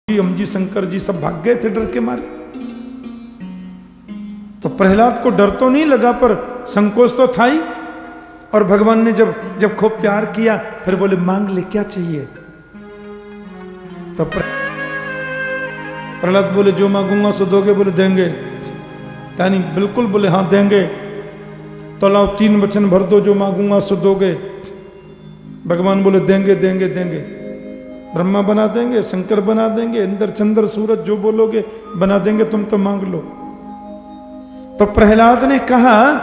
जी शंकर जी सब भाग गए थे डर के मारे। तो प्रहलाद को डर तो नहीं लगा पर संकोच तो था ही। और भगवान ने जब खूब प्यार किया फिर बोले मांग ले क्या चाहिए। तो प्रहलाद बोले जो मांगूंगा सो दोगे। बोले देंगे। यानी बिल्कुल बोले हाँ देंगे। तो लाओ 3 वचन भर दो जो मांगूंगा सो दोगे। भगवान बोले देंगे देंगे देंगे। ब्रह्मा बना देंगे, शंकर बना देंगे, इंद्र चंद्र सूरज जो बोलोगे बना देंगे, तुम तो मांग लो। तो प्रहलाद ने कहा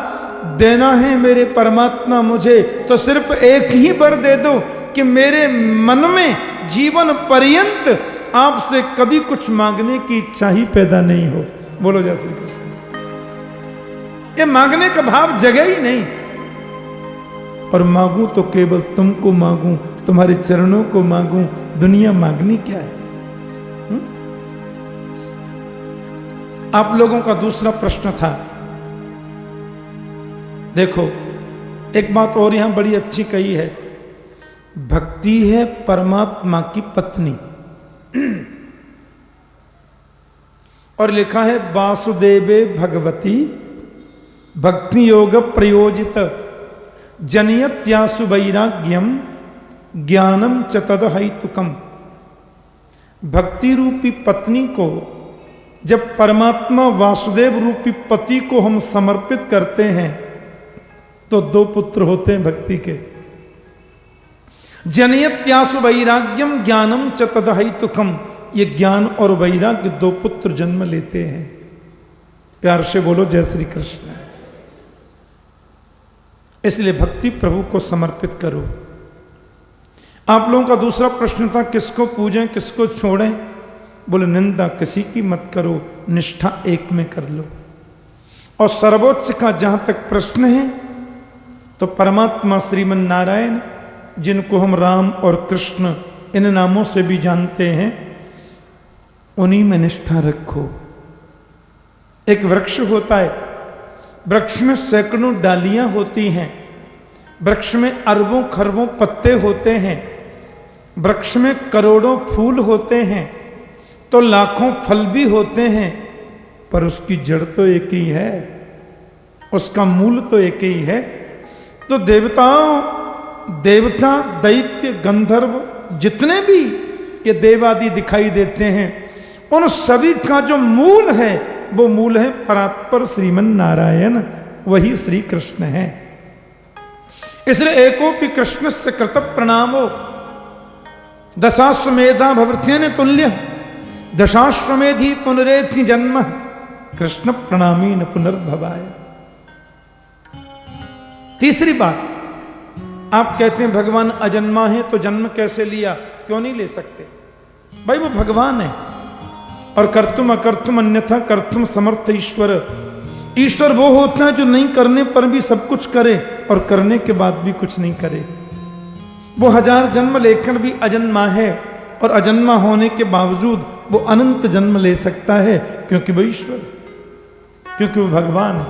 देना है मेरे परमात्मा मुझे तो सिर्फ एक ही वर दे दो कि मेरे मन में जीवन पर्यंत आपसे कभी कुछ मांगने की इच्छा ही पैदा नहीं हो। बोलो जय श्री कृष्ण। ये मांगने का भाव जगह ही नहीं। और मांगू तो केवल तुमको मांगू, तुम्हारे चरणों को मांगू, दुनिया मांगनी क्या है। आप लोगों का दूसरा प्रश्न था। देखो एक बात और यहां बड़ी अच्छी कही है। भक्ति है परमात्मा की पत्नी। और लिखा है वासुदेवे भगवती भक्ति योग प्रयोजित जनयत्यासु वैराग्यम ज्ञानम च तदहैतुकम। भक्ति रूपी पत्नी को जब परमात्मा वासुदेव रूपी पति को हम समर्पित करते हैं तो 2 पुत्र होते हैं भक्ति के। जनयत्यासु वैराग्यम ज्ञानम च तदहैतुकम। ये ज्ञान और वैराग्य 2 पुत्र जन्म लेते हैं। प्यार से बोलो जय श्री कृष्ण। इसलिए भक्ति प्रभु को समर्पित करो। आप लोगों का दूसरा प्रश्न था किसको पूजें किसको छोड़ें। बोले निंदा किसी की मत करो, निष्ठा एक में कर लो। और सर्वोच्च का जहां तक प्रश्न है तो परमात्मा श्रीमन नारायण जिनको हम राम और कृष्ण इन नामों से भी जानते हैं उन्हीं में निष्ठा रखो। एक वृक्ष होता है, वृक्ष में सैकड़ों डालियां होती हैं, वृक्ष में अरबों खरबों पत्ते होते हैं, वृक्ष में करोड़ों फूल होते हैं, तो लाखों फल भी होते हैं, पर उसकी जड़ तो एक ही है, उसका मूल तो एक ही है। तो देवता दैत्य गंधर्व जितने भी ये देवादि दिखाई देते हैं उन सभी का जो मूल है वो मूल है परात्पर श्रीमन नारायण, वही श्री कृष्ण है। इसलिए एकोपि कृष्ण से कृत प्रणामो दशाश्वमेधा भवत्यन तुल्य दशाश्वमेधि पुनरेति जन्म कृष्ण प्रणामी न पुनर्भवाय। तीसरी बात, आप कहते हैं भगवान अजन्मा है तो जन्म कैसे लिया, क्यों नहीं ले सकते। भाई वो भगवान है और कर्तुम अकर्तुम अन्यथा कर्तुम समर्थ ईश्वर। ईश्वर वो होता है जो नहीं करने पर भी सब कुछ करे और करने के बाद भी कुछ नहीं करे। वो 1000 जन्म लेकर भी अजन्मा है और अजन्मा होने के बावजूद वो अनंत जन्म ले सकता है क्योंकि वो ईश्वर, क्योंकि वो भगवान है।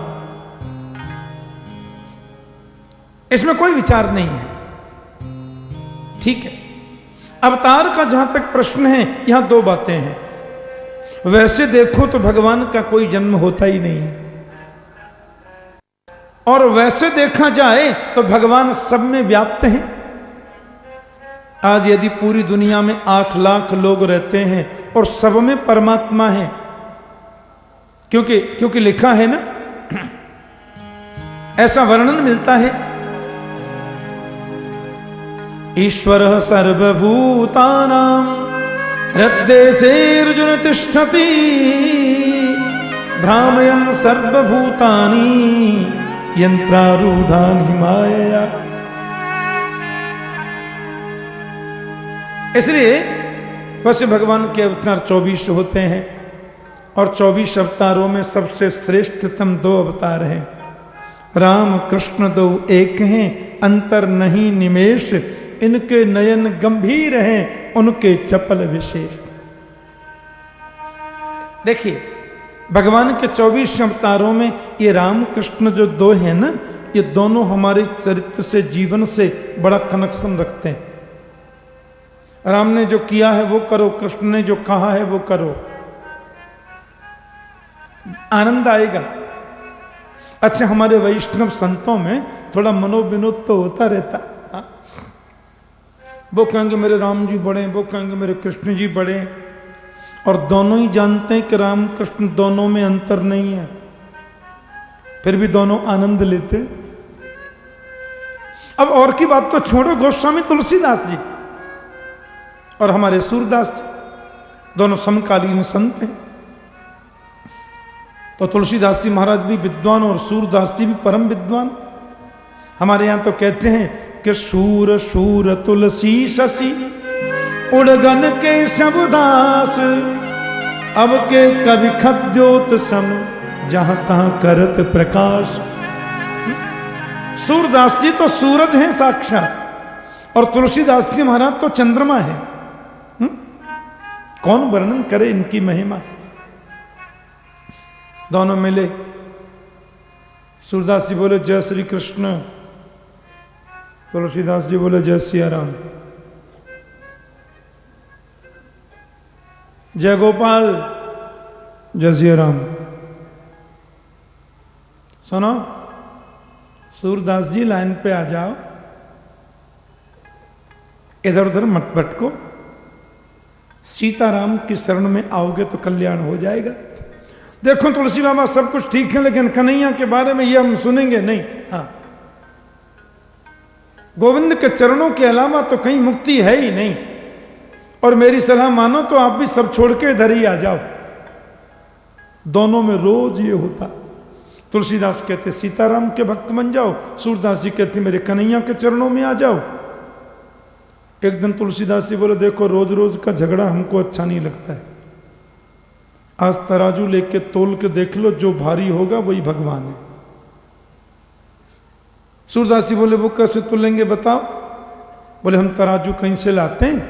इसमें कोई विचार नहीं है। ठीक है। अवतार का जहां तक प्रश्न है यहां 2 बातें हैं। वैसे देखो तो भगवान का कोई जन्म होता ही नहीं है और वैसे देखा जाए तो भगवान सब में व्याप्त हैं। आज यदि पूरी दुनिया में 8 लाख लोग रहते हैं और सब में परमात्मा है, क्योंकि लिखा है ना, ऐसा वर्णन मिलता है ईश्वर सर्वभूतानां हृद्देशेऽर्जुन तिष्ठति भ्रामयन् सर्वभूतानि यंत्रारूढ़ानि मायया। इसलिए वैसे भगवान के अवतार 24 होते हैं और 24 अवतारों में सबसे श्रेष्ठतम 2 अवतार हैं। राम कृष्ण 2 एक हैं, अंतर नहीं निमेष, इनके नयन गंभीर हैं, उनके चपल विशेष। देखिए भगवान के 24 अवतारों में ये राम कृष्ण जो 2 हैं ना, ये दोनों हमारे चरित्र से जीवन से बड़ा कनेक्शन रखते हैं। राम ने जो किया है वो करो, कृष्ण ने जो कहा है वो करो, आनंद आएगा। अच्छा, हमारे वैष्णव संतों में थोड़ा मनोविनोद तो होता रहता। हाँ? वो कहेंगे मेरे राम जी बड़े, वो कहेंगे मेरे कृष्ण जी बड़े, और दोनों ही जानते हैं कि राम कृष्ण दोनों में अंतर नहीं है, फिर भी दोनों आनंद लेते। अब और की बात तो छोड़ो, गोस्वामी तुलसीदास जी और हमारे सूरदास जी दोनों समकालीन संत हैं। तो तुलसीदास जी महाराज भी विद्वान और सूरदास जी भी परम विद्वान। हमारे यहां तो कहते हैं कि सूर सूर तुलसी शशि उड़गन के शबदास, अब के कवि खद्योत सम जहां तहां करत प्रकाश। सूरदास जी तो सूरज हैं साक्षात, और तुलसीदास जी महाराज तो चंद्रमा है। कौन वर्णन करे इनकी महिमा। दोनों मिले, सूरदास जी बोले जय श्री कृष्ण, तुलसीदास जी बोले जय सिया राम। जय गोपाल, जय सिया राम। सुनो, सूरदास जी लाइन पे आ जाओ, इधर उधर मत भटको, सीताराम की शरण में आओगे तो कल्याण हो जाएगा। देखो तुलसी बाबा सब कुछ ठीक है, लेकिन कन्हैया के बारे में ये हम सुनेंगे नहीं। हाँ, गोविंद के चरणों के अलावा तो कहीं मुक्ति है ही नहीं, और मेरी सलाह मानो तो आप भी सब छोड़ के इधर ही आ जाओ। दोनों में रोज ये होता। तुलसीदास कहते सीताराम के भक्त बन जाओ, सूरदास जी कहते मेरे कन्हैया के चरणों में आ जाओ। एक दिन तुलसीदास जी बोले देखो रोज रोज का झगड़ा हमको अच्छा नहीं लगता है, आज तराजू लेके तोल के देख लो, जो भारी होगा वही भगवान है। सूरदास जी बोले वो कैसे तोलेंगे बताओ। बोले हम तराजू कहीं से लाते हैं,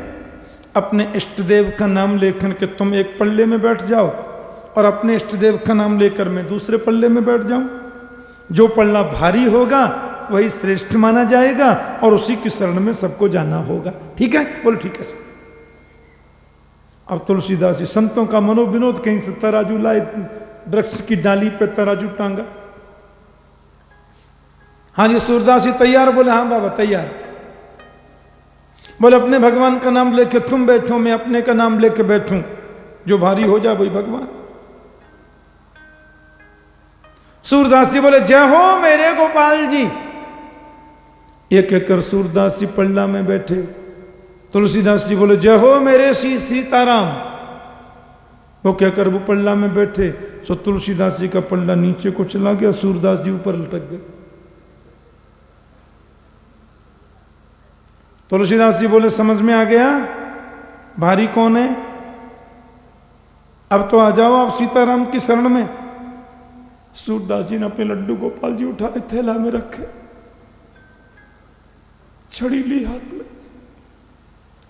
अपने इष्ट देव का नाम लेकर के तुम एक पल्ले में बैठ जाओ, और अपने इष्ट देव का नाम लेकर मैं दूसरे पल्ले में बैठ जाऊं। जो पल्ला भारी होगा वही श्रेष्ठ माना जाएगा, और उसी की शरण में सबको जाना होगा। ठीक है? बोले ठीक है सर। अब तुलसीदास जी संतों का मनोविनोद, कहीं से तराजू लाए, वृक्ष की डाली पे तराजू टांगा। हाँ जी सूरदास जी तैयार? बोले हाँ बाबा तैयार। बोले अपने भगवान का नाम लेके तुम बैठो, मैं अपने का नाम लेके बैठूं, जो भारी हो जाए वही भगवान। सूरदास जी बोले जय हो मेरे गोपाल जी। एक एक कर सूरदास जी पल्ला में बैठे। तुलसीदास जी बोले जय हो मेरे श्री सीताराम। वो कहकर वो पल्ला में बैठे, सो तुलसीदास जी का पल्ला नीचे को चला गया, सूरदास जी ऊपर लटक गए। तुलसीदास जी बोले समझ में आ गया भारी कौन है, अब तो आ जाओ आप सीताराम की शरण में। सूरदास जी ने अपने लड्डू गोपाल जी उठाए, थैला में रखे, छड़ी ली हाथ में,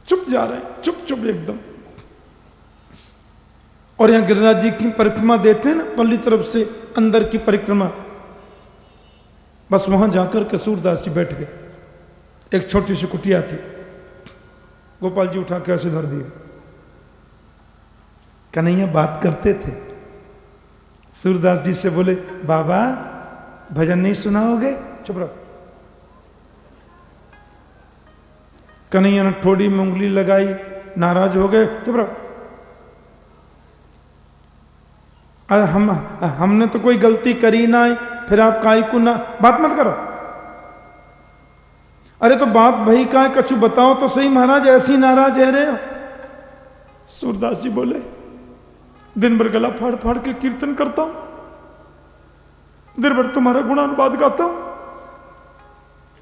चुप जा रहे हैं, चुप चुप एकदम। और यहां गिरिराज जी की परिक्रमा देते हैं ना, पल्ली तरफ से अंदर की परिक्रमा, बस वहां जाकर के सूरदास जी बैठ गए। एक छोटी सी कुटिया थी, गोपाल जी उठा के ऐसे धर दिए। कन्हैया बात करते थे, सूरदास जी से बोले बाबा भजन नहीं सुनाओगे? चुप रहो। कन्हैया ने ठोड़ी में उंगली लगाई, नाराज हो गए, चुप रहो। हमने तो कोई गलती करी ना, फिर आप काई को ना, बात मत करो। अरे तो बात भाई का कछु बताओ तो सही महाराज, ऐसी नाराज है रहे हो। सूरदास जी बोले दिन भर गला फाड़ फाड़ के कीर्तन करता हूं, दिन भर तुम्हारा गुणानुवाद गाता हूं,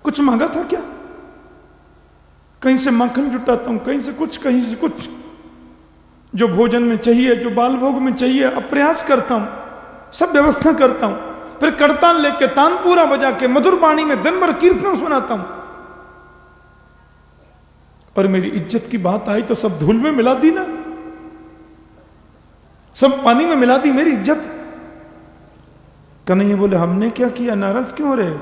कुछ मांगा था क्या? कहीं से माखन जुटाता हूं, कहीं से कुछ, कहीं से कुछ, जो भोजन में चाहिए, जो बाल भोग में चाहिए, अप्रयास करता हूं, सब व्यवस्था करता हूं, फिर करतान लेके तानपूरा बजा के मधुर वाणी में दिन भर कीर्तन सुनाता हूं, और मेरी इज्जत की बात आई तो सब धूल में मिला दी ना, सब पानी में मिला दी मेरी इज्जत। कन्हैया बोले हमने क्या किया, नाराज क्यों हो रहे हो?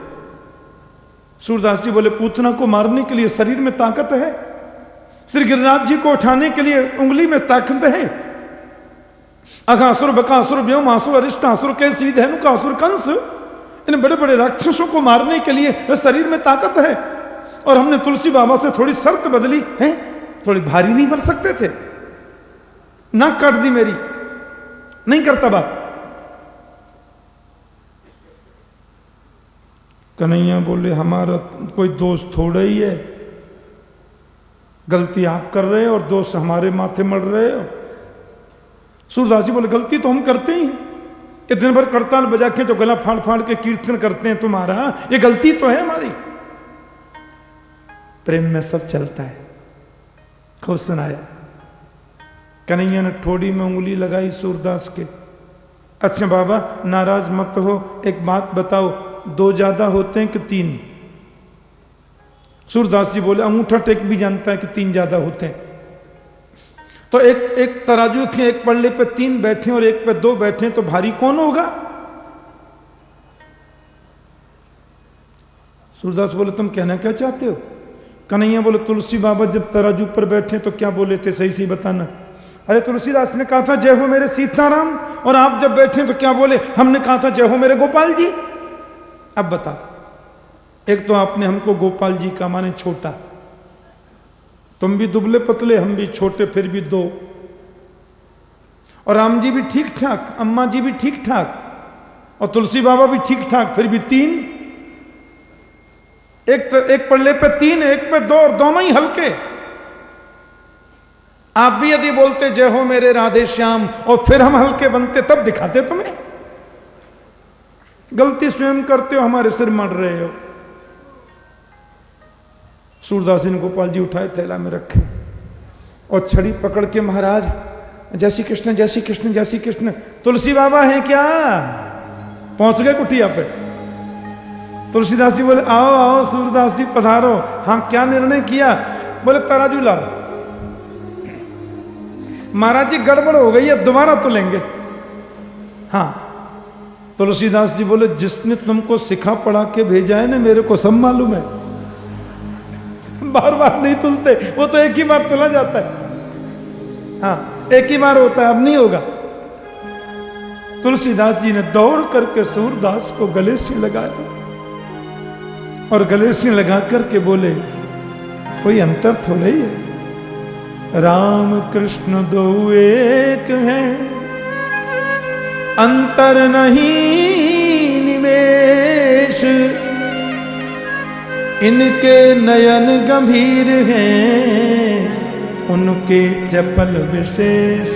सूरदास जी बोले पूतना को मारने के लिए शरीर में ताकत है, श्री गिरिराज जी को उठाने के लिए उंगली में ताकत है। अघासुर, बकासुर, व्योमासुर, अरिष्टासुर, कैसी, धेनुकासुर, कंस, इन बड़े बड़े राक्षसों को मारने के लिए शरीर में ताकत है। और हमने तुलसी बाबा से थोड़ी शर्त बदली है, थोड़ी भारी नहीं बन सकते थे? नाक काट दी मेरी, नहीं करता बात। कन्हैया बोले हमारा कोई दोष थोड़ा ही है, गलती आप कर रहे हो और दोष हमारे माथे मड़ रहे हो। सूरदास जी बोले गलती तो हम करते ही, ये दिन भर करताल बजा के तो गला फाड़ फाड़ के कीर्तन करते हैं तुम्हारा, ये गलती तो है हमारी। प्रेम में सब चलता है। खूब सुनाया। कन्हैया ने ठोड़ी में उंगली लगाई सूरदास के। अच्छा बाबा नाराज मत हो, एक बात बताओ, 2 ज्यादा होते हैं कि 3? सूरदास जी बोले अंगूठा टेक भी जानता है कि 3 ज्यादा होते हैं। तो एक तराजू के एक पल्ले पे 3 बैठे और एक पे 2 बैठे, तो भारी कौन होगा? सूरदास बोले तुम कहना क्या चाहते हो? कन्हैया बोले तुलसी बाबा जब तराजू पर बैठे तो क्या बोले थे, सही सही बताना। अरे तुलसीदास ने कहा था जय हो मेरे सीताराम, और आप जब बैठे तो क्या बोले? हमने कहा था जय हो मेरे गोपाल जी। अब बता, एक तो आपने हमको गोपाल जी का माने छोटा, तुम भी दुबले पतले, हम भी छोटे, फिर भी 2, और राम जी भी ठीक ठाक, अम्मा जी भी ठीक ठाक, और तुलसी बाबा भी ठीक ठाक, फिर भी 3। एक पल्ले पे 3, एक पे 2, और दोनों ही हल्के। आप भी यदि बोलते जय हो मेरे राधे श्याम और फिर हम हल्के बनते, तब दिखाते तुम्हें। गलती स्वयं करते हो, हमारे सिर मर रहे हो। सूरदास जी ने गोपाल जी उठाए, थैला में रखे, और छड़ी पकड़ के महाराज जय श्री कृष्ण, जय श्री कृष्ण, जय श्री कृष्ण। तुलसी बाबा हैं क्या? पहुंच गए कुटिया पे। तुलसीदास जी बोले आओ आओ सूरदास जी पधारो। हाँ क्या निर्णय किया? बोले तराजू लाओ। महाराज जी गड़बड़ हो गई है, दोबारा तो लेंगे। हाँ। तुलसीदास जी बोले जिसने तुमको सिखा पढ़ा के भेजा है ना, मेरे को सब मालूम है, बार बार नहीं तुलते, वो तो एक ही बार तुला जाता है। हाँ एक ही बार होता है, अब नहीं होगा। तुलसीदास जी ने दौड़ करके सूरदास को गले से लगाया, और गले से लगा करके बोले कोई अंतर थोड़ा ही है, राम कृष्ण दो एक हैं, अंतर नहीं निमेष, इनके नयन गंभीर हैं, उनके चपल विशेष।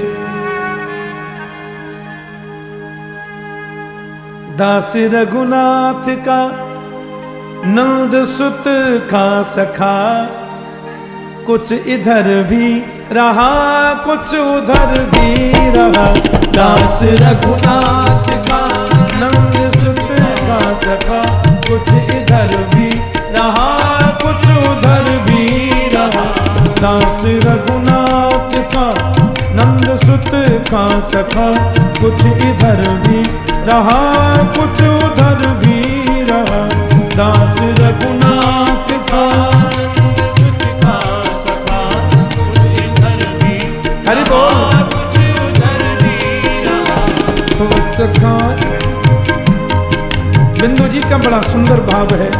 दास रघुनाथ का नंद सुत का सखा, कुछ इधर भी रहा कुछ उधर भी रहा। दास रघुनाथ का नंद सुत का सखा, कुछ इधर भी रहा कुछ उधर भी रहा। दास रघुनाथ का नंद सुत का सखा, कुछ इधर भी रहा कुछ उधर भी रहा। दास रघुनाथ का सुत का सखा, कुछ इधर भी हरि बोल कुछ उधर भी रहा। सुत का बिंदु जी का बड़ा सुंदर भाव है।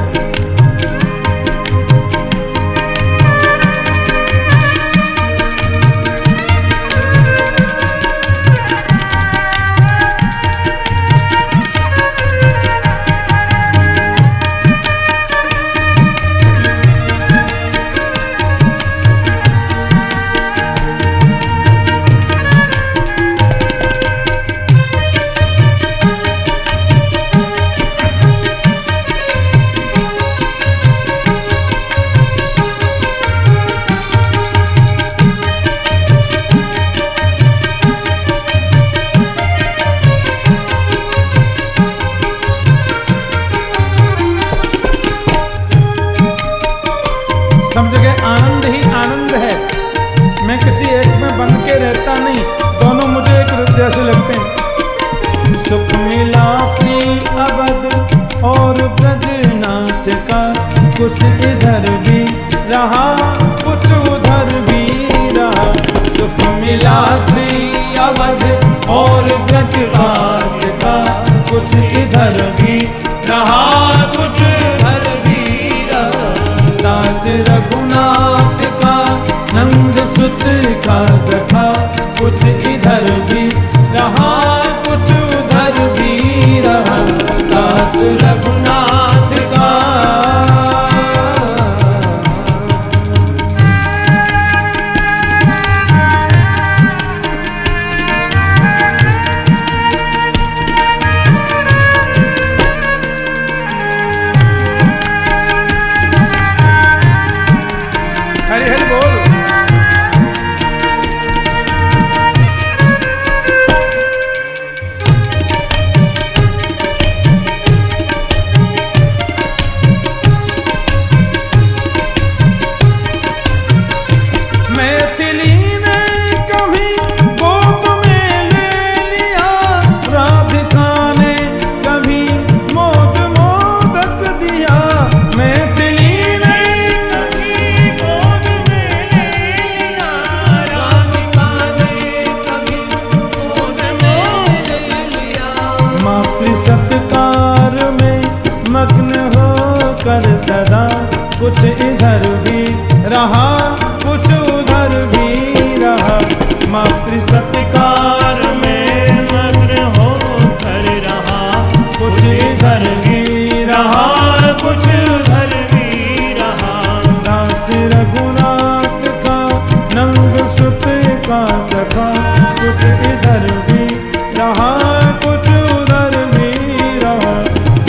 सब जगह आनंद ही आनंद है, मैं किसी एक में बन के रहता नहीं, दोनों मुझे एक जैसे लगते हैं। सुख मिला श्री अवध और ब्रजनाथ का, कुछ इधर भी रहा कुछ उधर भी मिला श्री अवध और ब्रजवास का, कुछ इधर भी रहा कुछ उधर भी रहा। दास रघुनाथ का नंद सुत का सखा, कुछ इधर भी रहा कुछ उधर भी रहा। दास रघुनाथ का सदा, कुछ इधर भी रहा कुछ उधर भी रहा। मातृ सत्कार में मग्न हो कर रहा, कुछ इधर भी रहा कुछ उधर भी रहा। दास रघुनाथ का नंद सुत का सखा, कुछ इधर भी रहा कुछ उधर भी रहा।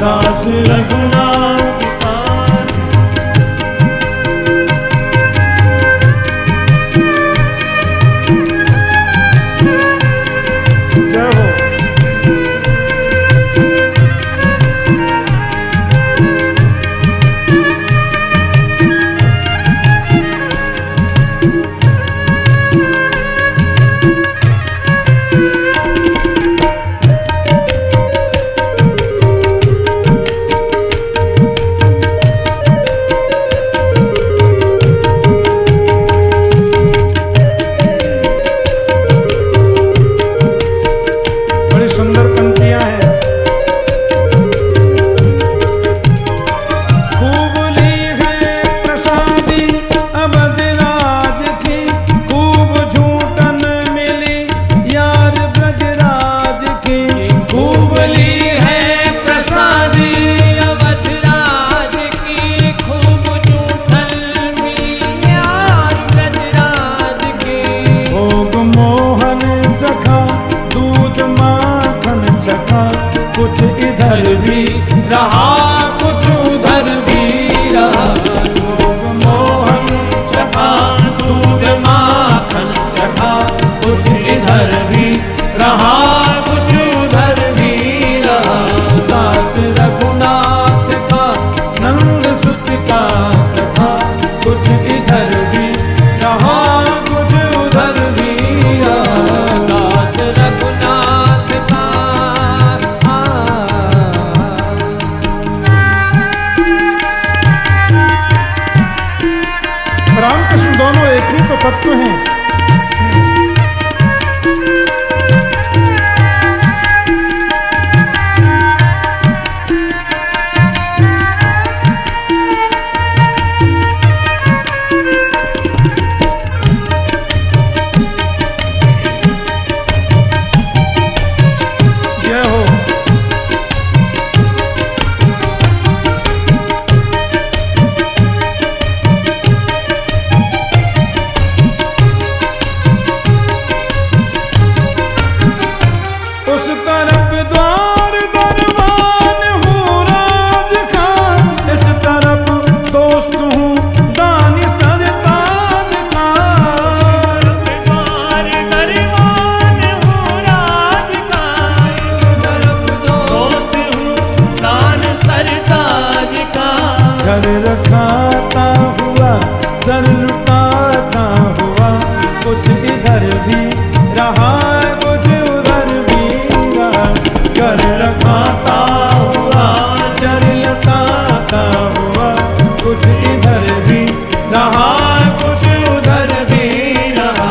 दास रघुनाथ कुछ इधर भी रहा कुछ उधर भी रहा। मोहन चखा दूध माखन चखा, कुछ इधर भी रहा कुछ उधर भी रहा। दास रघुनाथ का नंद सुत का सखा, कुछ इधर भी रहा कुछ उधर भी रहा। दास रघुनाथ का रामकृष्ण दोनों एक ही तो तत्व हैं। घर रखाता हुआ सर लुटाता हुआ, कुछ इधर भी रहा कुछ उधर भी रहा। घर रखाता हुआ सर लुटाता हुआ, कुछ इधर भी रहा कुछ उधर भी रहा।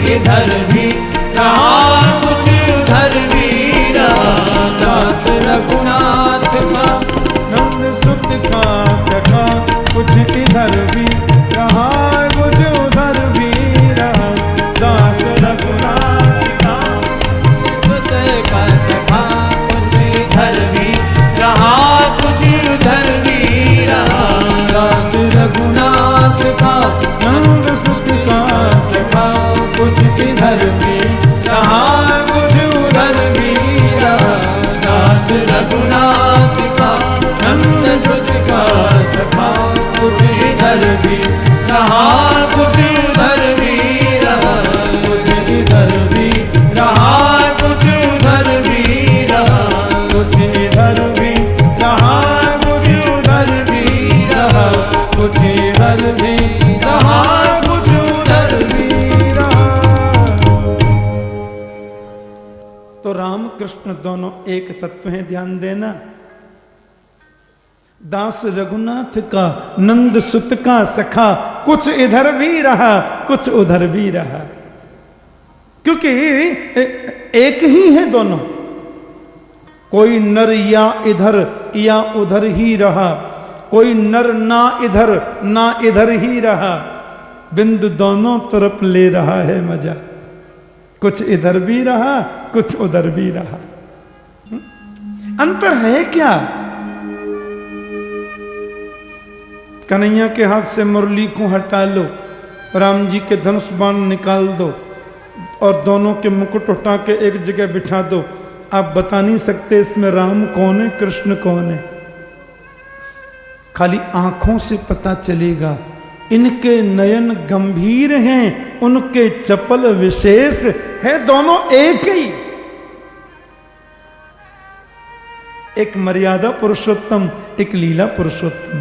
इधर भी रहा कुछ उधर भी रहा, दास रघुनाथ का नंद सुत का सखा, कुछ इधर भी रहा कुछ उधर भी रहा, दास रघुनाथ का सुत का सखा, कुछ इधर भी रहा कुछ उधर भी रहा, दास रघुनाथ का नंद सुत का सखा, कुछ इधर भी रहा कुछ उधर भी रहा, दास रघुनाथ का नंद सुत का सखा, कुछ इधर भी रहा कुछ उधर भी रहा, कुछ इधर भी रहा कुछ उधर भी रहा, कुछ इधर भी रहा कुछ उधर भी रहा, कुछ इधर भी रहा कुछ उधर भी रहा। तो राम कृष्ण दोनों एक तत्व हैं, ध्यान देना। दास रघुनाथ का नंद सुत का सखा, कुछ इधर भी रहा कुछ उधर भी रहा, क्योंकि एक ही है दोनों। कोई नर या इधर या उधर ही रहा, कोई नर ना इधर ही रहा, बिंदु दोनों तरफ ले रहा है मजा। कुछ इधर भी रहा कुछ उधर भी रहा। अंतर है क्या? कन्हैया के हाथ से मुरली को हटा लो, राम जी के धनुष बाण निकाल दो और दोनों के मुकुट उठा के एक जगह बिठा दो, आप बता नहीं सकते इसमें राम कौन है कृष्ण कौन है। खाली आंखों से पता चलेगा। इनके नयन गंभीर हैं, उनके चपल विशेष है, दोनों एक ही। एक मर्यादा पुरुषोत्तम, एक लीला पुरुषोत्तम।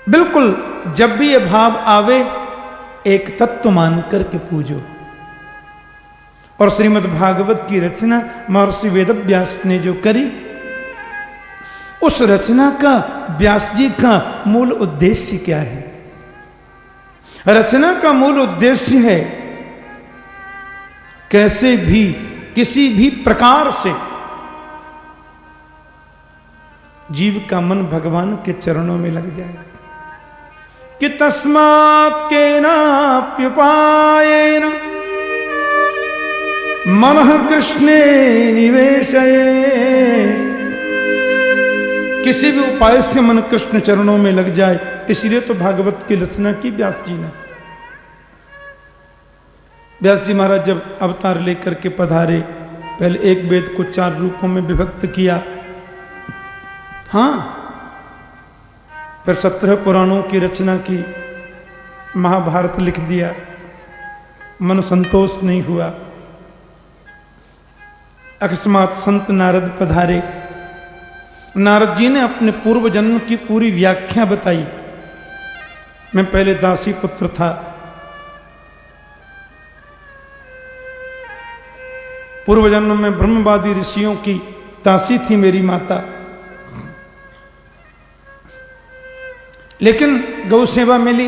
बिल्कुल, जब भी ये भाव आवे एक तत्व मान करके पूजो। और श्रीमद् भागवत की रचना महर्षि वेदव्यास ने जो करी, उस रचना का व्यास जी का मूल उद्देश्य क्या है? रचना का मूल उद्देश्य है कैसे भी किसी भी प्रकार से जीव का मन भगवान के चरणों में लग जाए। कि तस्मात् केनाप्युपायेन मनः कृष्णे निवेशये। किसी भी उपाय से मन कृष्ण चरणों में लग जाए, इसलिए तो भागवत की रचना की व्यास जी ने। व्यास जी महाराज जब अवतार लेकर के पधारे, पहले एक वेद को 4 रूपों में विभक्त किया, हाँ, फिर 17 पुराणों की रचना की, महाभारत लिख दिया, मन संतोष नहीं हुआ। अकस्मात संत नारद पधारे, नारद जी ने अपने पूर्व जन्म की पूरी व्याख्या बताई। मैं पहले दासी पुत्र था, पूर्व जन्म में ब्रह्मवादी ऋषियों की दासी थी मेरी माता, लेकिन गौ सेवा मिली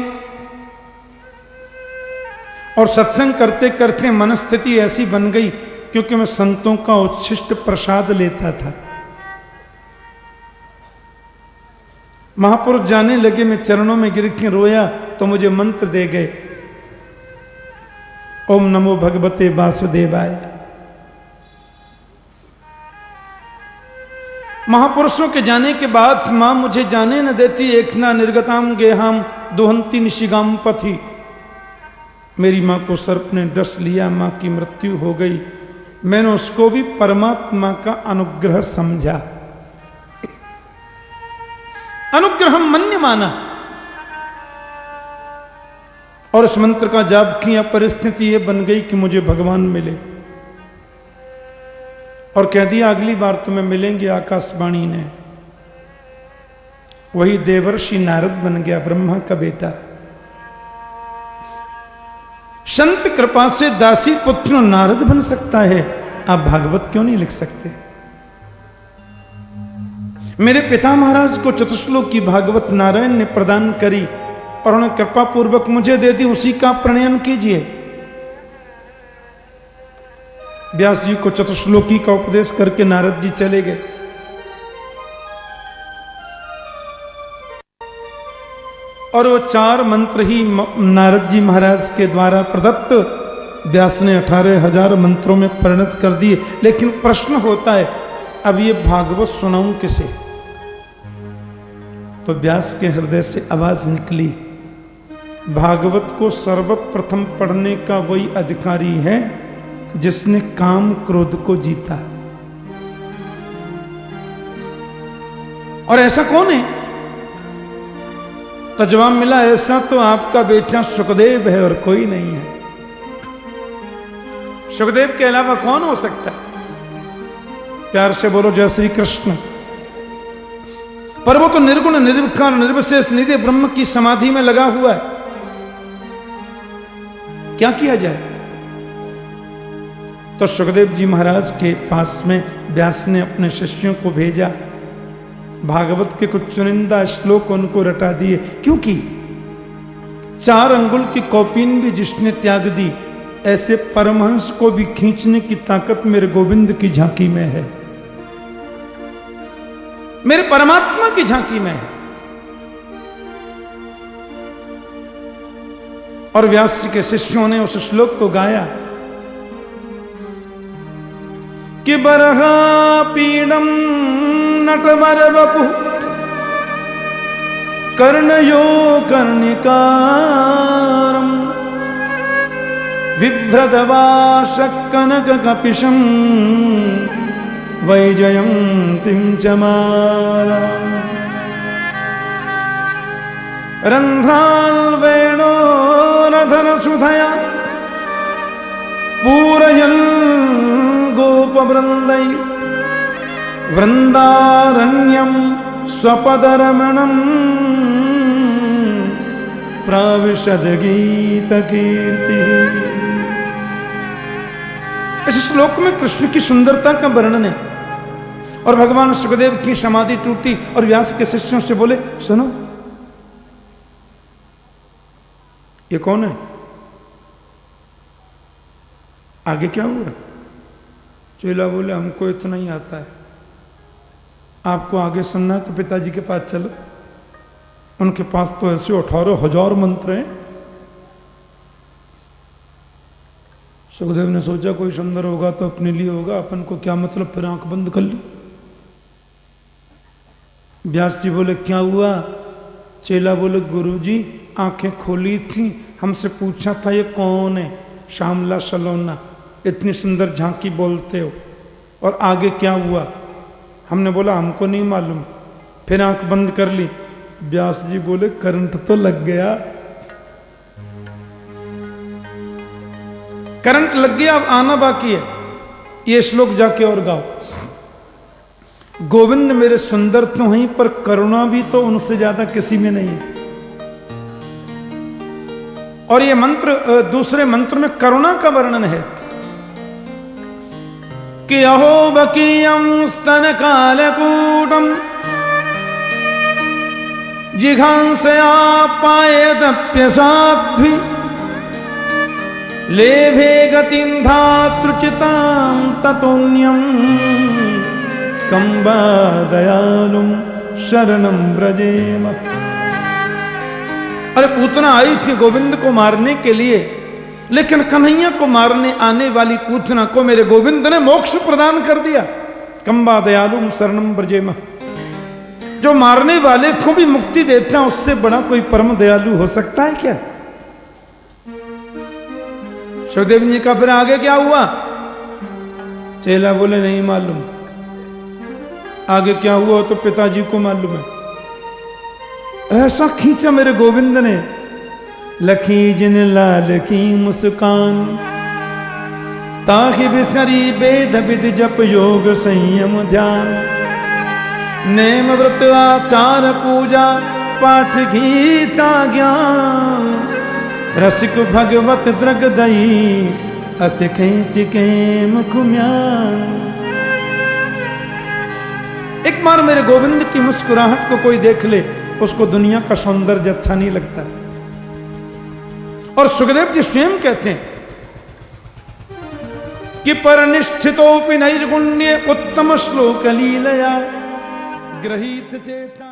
और सत्संग करते करते मनस्थिति ऐसी बन गई, क्योंकि मैं संतों का उच्छिष्ट प्रसाद लेता था। महापुरुष जाने लगे, मैं चरणों में गिर के रोया तो मुझे मंत्र दे गए, ओम नमो भगवते वासुदेवाय। महापुरुषों के जाने के बाद मां मुझे जाने न देती, एक ना निर्गताम गेहाम दोहंती निशिगाम पथी। मेरी मां को सर्प ने डस लिया, मां की मृत्यु हो गई। मैंने उसको भी परमात्मा का अनुग्रह समझा, अनुग्रह मन्य माना और इस मंत्र का जाप किया। परिस्थिति ये बन गई कि मुझे भगवान मिले और कह दिया अगली बार तुम्हें मिलेंगे आकाशवाणी ने। वही देवर्षि नारद बन गया, ब्रह्मा का बेटा। संत कृपा से दासी पुत्र नारद बन सकता है, आप भागवत क्यों नहीं लिख सकते? मेरे पिता महाराज को चतुश्लोक की भागवत नारायण ने प्रदान करी, और उन्हें कृपा पूर्वक मुझे दे दी, उसी का प्रणयन कीजिए। व्यास जी को चतुश्लोकी का उपदेश करके नारद जी चले गए। और वो 4 मंत्र ही नारद जी महाराज के द्वारा प्रदत्त व्यास ने 18,000 मंत्रों में परिणत कर दिए। लेकिन प्रश्न होता है, अब ये भागवत सुनाऊं किसे? तो व्यास के हृदय से आवाज निकली, भागवत को सर्वप्रथम पढ़ने का वही अधिकारी है जिसने काम क्रोध को जीता। और ऐसा कौन है? तो जवाब मिला, ऐसा तो आपका बेटा सुखदेव है और कोई नहीं है। सुखदेव के अलावा कौन हो सकता है? प्यार से बोलो जय श्री कृष्ण। पर वो तो निर्गुण निर्विकार निर्विशेष निधि ब्रह्म की समाधि में लगा हुआ है, क्या किया जाए? तो सुखदेव जी महाराज के पास में व्यास ने अपने शिष्यों को भेजा। भागवत के कुछ चुनिंदा श्लोक उनको रटा दिए, क्योंकि 4 अंगुल की कौपीन भी जिसने त्याग दी, ऐसे परमहंस को भी खींचने की ताकत मेरे गोविंद की झांकी में है, मेरे परमात्मा की झांकी में है। और व्यास जी के शिष्यों ने उस श्लोक को गाया कि बरहा पीडम नटवर वपु कर्णयो कर्णिकारम विभ्रदवाश कनक कपिशम वैजयंतीं च माला रंध्राल वेणोरधर सुधया पूरयन् गोपवृन्दै वृंदारण्यम स्वपदरमणम प्राविशद गीत कीर्ति। इस श्लोक में कृष्ण की सुंदरता का वर्णन है। और भगवान सुखदेव की समाधि टूटी और व्यास के शिष्यों से बोले, सुनो ये कौन है? आगे क्या हुआ? चेला बोले, हमको इतना ही आता है, आपको आगे सुनना है तो पिताजी के पास चलो, उनके पास तो ऐसे 18,000 मंत्र हैं। सुखदेव ने सोचा कोई सुंदर होगा तो अपने लिए होगा, अपन को क्या मतलब, फिर आंख बंद कर ली। व्यास जी बोले, क्या हुआ? चेला बोले, गुरुजी आंखें खोली थी, हमसे पूछा था ये कौन है? श्यामला सलोना, इतनी सुंदर झांकी बोलते हो, और आगे क्या हुआ? हमने बोला हमको नहीं मालूम, फिर आंख बंद कर ली। व्यास जी बोले, करंट तो लग गया, करंट लग गया, अब आना बाकी है। ये श्लोक जाके और गाओ। गोविंद मेरे सुंदर तो हैं, पर करुणा भी तो उनसे ज्यादा किसी में नहीं है। और ये मंत्र, दूसरे मंत्र में करुणा का वर्णन है कि अहो बकीयं स्तन कालकूटम जिघांसया पायदप्यसाध्वी लेभे गतिं धातृचितां ततोन्यं कंबा दयालुं शरणं व्रजेम। अरे पूतना आई थी गोविंद को मारने के लिए, लेकिन कन्हैया को मारने आने वाली पूतना को मेरे गोविंद ने मोक्ष प्रदान कर दिया। कंबा दयालुं शरणं व्रजेम। जो मारने वाले को भी मुक्ति देता, उससे बड़ा कोई परम दयालु हो सकता है क्या? सुखदेव जी का फिर आगे क्या हुआ? चेला बोले, नहीं मालूम। आगे क्या हुआ तो पिताजी को मालूम है। ऐसा खींचा मेरे गोविंद ने, लखी जिन लाल की मुस्कान ताहि बिसरी वेद विद जप योग संयम ध्यान नेम व्रत आचार पूजा पाठ गीता ज्ञान रसिक भगवत द्रग दई अस खेच के मुखम्यान। एक बार मेरे गोविंद की मुस्कुराहट को कोई देख ले, उसको दुनिया का सौंदर्य अच्छा नहीं लगता। और सुखदेव जी स्वयं कहते हैं कि परनिष्ठितोपि नैर्गुण्ये उत्तम श्लोक लीलया गृहीत चेता